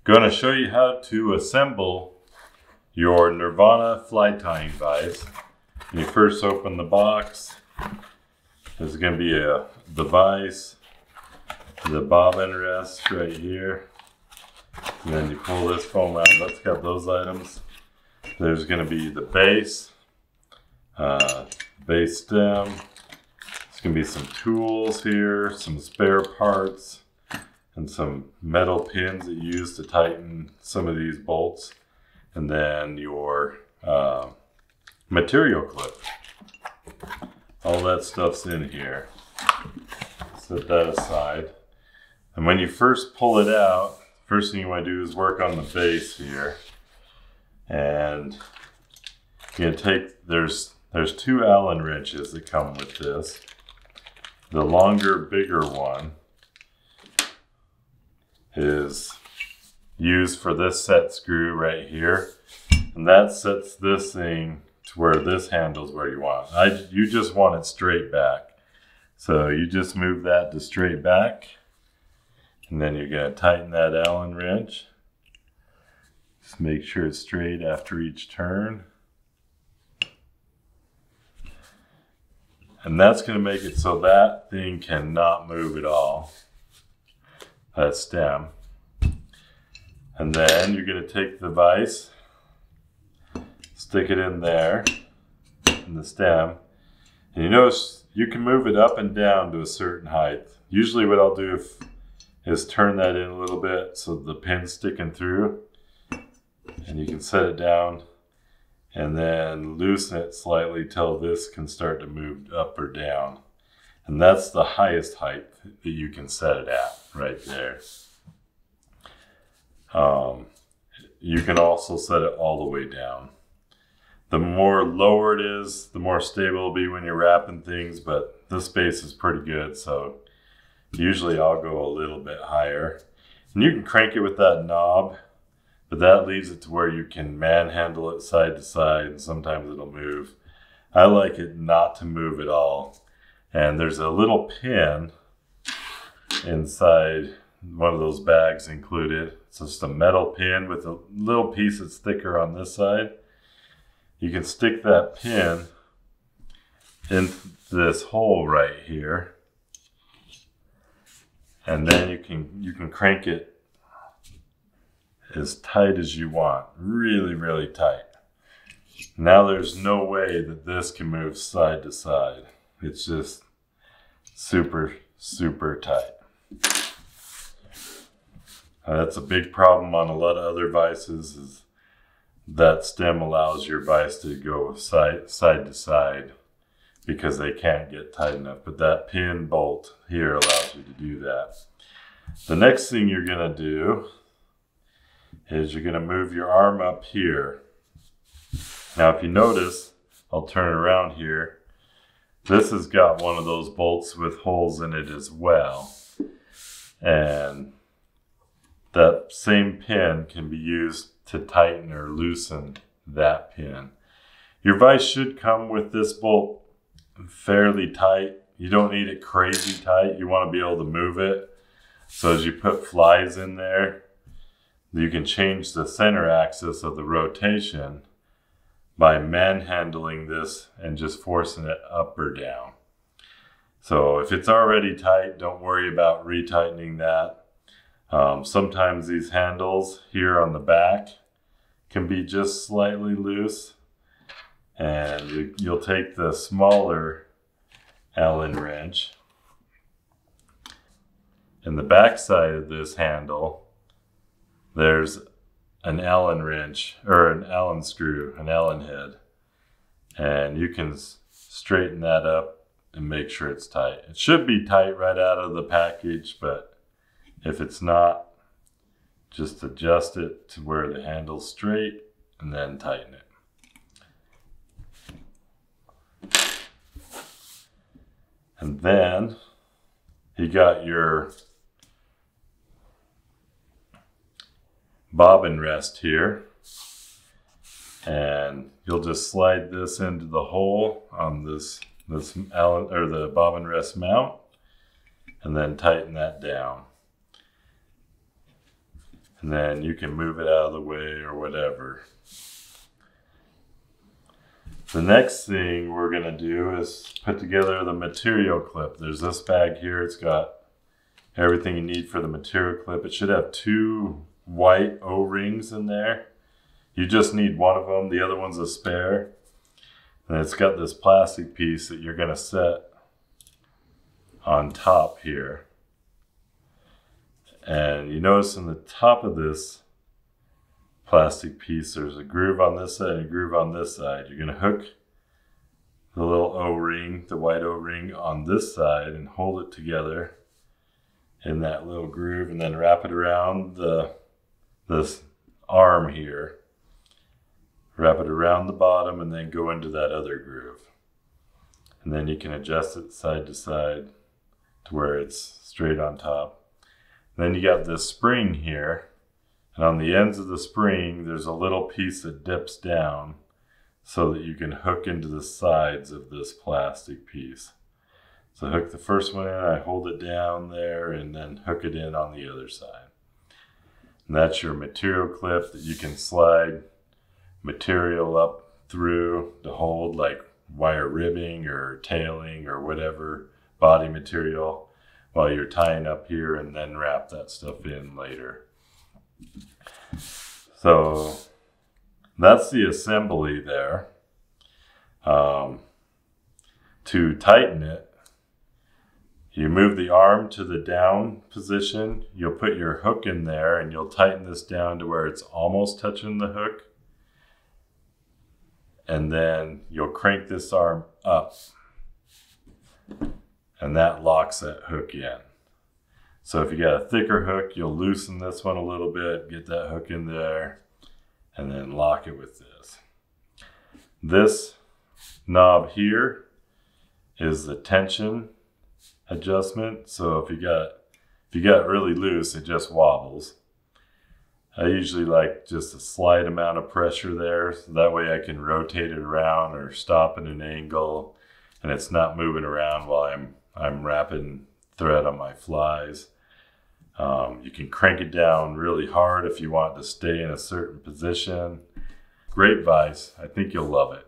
Going to show you how to assemble your NIRVANA fly tying vise. When you first open the box, there's going to be the vise, the bobbin rest right here, and then you pull this foam out. Let's get those items. There's going to be the base, base stem. There's going to be some tools here, some spare parts, and some metal pins that you use to tighten some of these bolts, and then your material clip. All that stuff's in here. Set that aside. And when you first pull it out, first thing you want to do is work on the base here. And you're gonna take, there's 2 Allen wrenches that come with this. The longer, bigger one is used for this set screw right here, and that sets this thing to where this handle's where you want it. You just want it straight back, so you just move that to straight back, and then you're going to tighten that Allen wrench. Just make sure it's straight after each turn, and that's going to make it so that thing cannot move at all. That stem. And then you're going to take the vise, stick it in there, in the stem, and you notice you can move it up and down to a certain height. Usually what I'll do is turn that in a little bit so the pin's sticking through, and you can set it down and then loosen it slightly till this can start to move up or down. And that's the highest height that you can set it at, right there. You can also set it all the way down. The more lower it is, the more stable it'll be when you're wrapping things, but this base is pretty good, so usually I'll go a little bit higher. And you can crank it with that knob, but that leaves it to where you can manhandle it side to side, and sometimes it'll move. I like it not to move at all. And there's a little pin inside one of those bags included. It's just a metal pin with a little piece that's thicker on this side. You can stick that pin in this hole right here, and then you can crank it as tight as you want. Really, really tight. Now there's no way that this can move side to side. It's just super, super tight. That's a big problem on a lot of other vices, is that stem allows your vise to go side to side because they can't get tight enough. But that pin bolt here allows you to do that. The next thing you're going to do is you're going to move your arm up here. Now if you notice, I'll turn it around here. This has got one of those bolts with holes in it as well. And that same pin can be used to tighten or loosen that pin. Your vise should come with this bolt fairly tight. You don't need it crazy tight. You want to be able to move it. So as you put flies in there, you can change the center axis of the rotation by manhandling this and just forcing it up or down. So if it's already tight, don't worry about retightening that. Sometimes these handles here on the back can be just slightly loose, and you'll take the smaller Allen wrench. In the back side of this handle, there's an Allen wrench, or an Allen screw, an Allen head, and you can straighten that up and make sure it's tight. It should be tight right out of the package, but if it's not, just adjust it to where the handle's straight and then tighten it. And then you got your bobbin rest here, and you'll just slide this into the hole on this Allen, or the bobbin rest mount, and then tighten that down. and then you can move it out of the way or whatever. The next thing we're going to do is put together the material clip. There's this bag here. It's got everything you need for the material clip. It should have 2 white O-rings in there. You just need one of them. The other one's a spare. And it's got this plastic piece that you're going to set on top here. And you notice in the top of this plastic piece, there's a groove on this side and a groove on this side. You're going to hook the little O-ring, the white O-ring, on this side and hold it together in that little groove, and then wrap it around this arm here. Wrap it around the bottom and then go into that other groove. And then you can adjust it side to side to where it's straight on top. And then you got this spring here, and on the ends of the spring there's a little piece that dips down so that you can hook into the sides of this plastic piece. So hook the first one in, I hold it down there, and then hook it in on the other side. And that's your material clip that you can slide material up through to hold, like wire ribbing or tailing or whatever body material, while you're tying up here, and then wrap that stuff in later. So that's the assembly there. To tighten it, you move the arm to the down position. You'll put your hook in there and you'll tighten this down to where it's almost touching the hook. And then you'll crank this arm up, and that locks that hook in. So if you got a thicker hook, you'll loosen this one a little bit, get that hook in there, and then lock it with this. This knob here is the tension adjustment. So if you got really loose, it just wobbles. I usually like just a slight amount of pressure there, so that way I can rotate it around or stop at an angle, and it's not moving around while I'm wrapping thread on my flies. You can crank it down really hard if you want it to stay in a certain position. Great vise. I think you'll love it.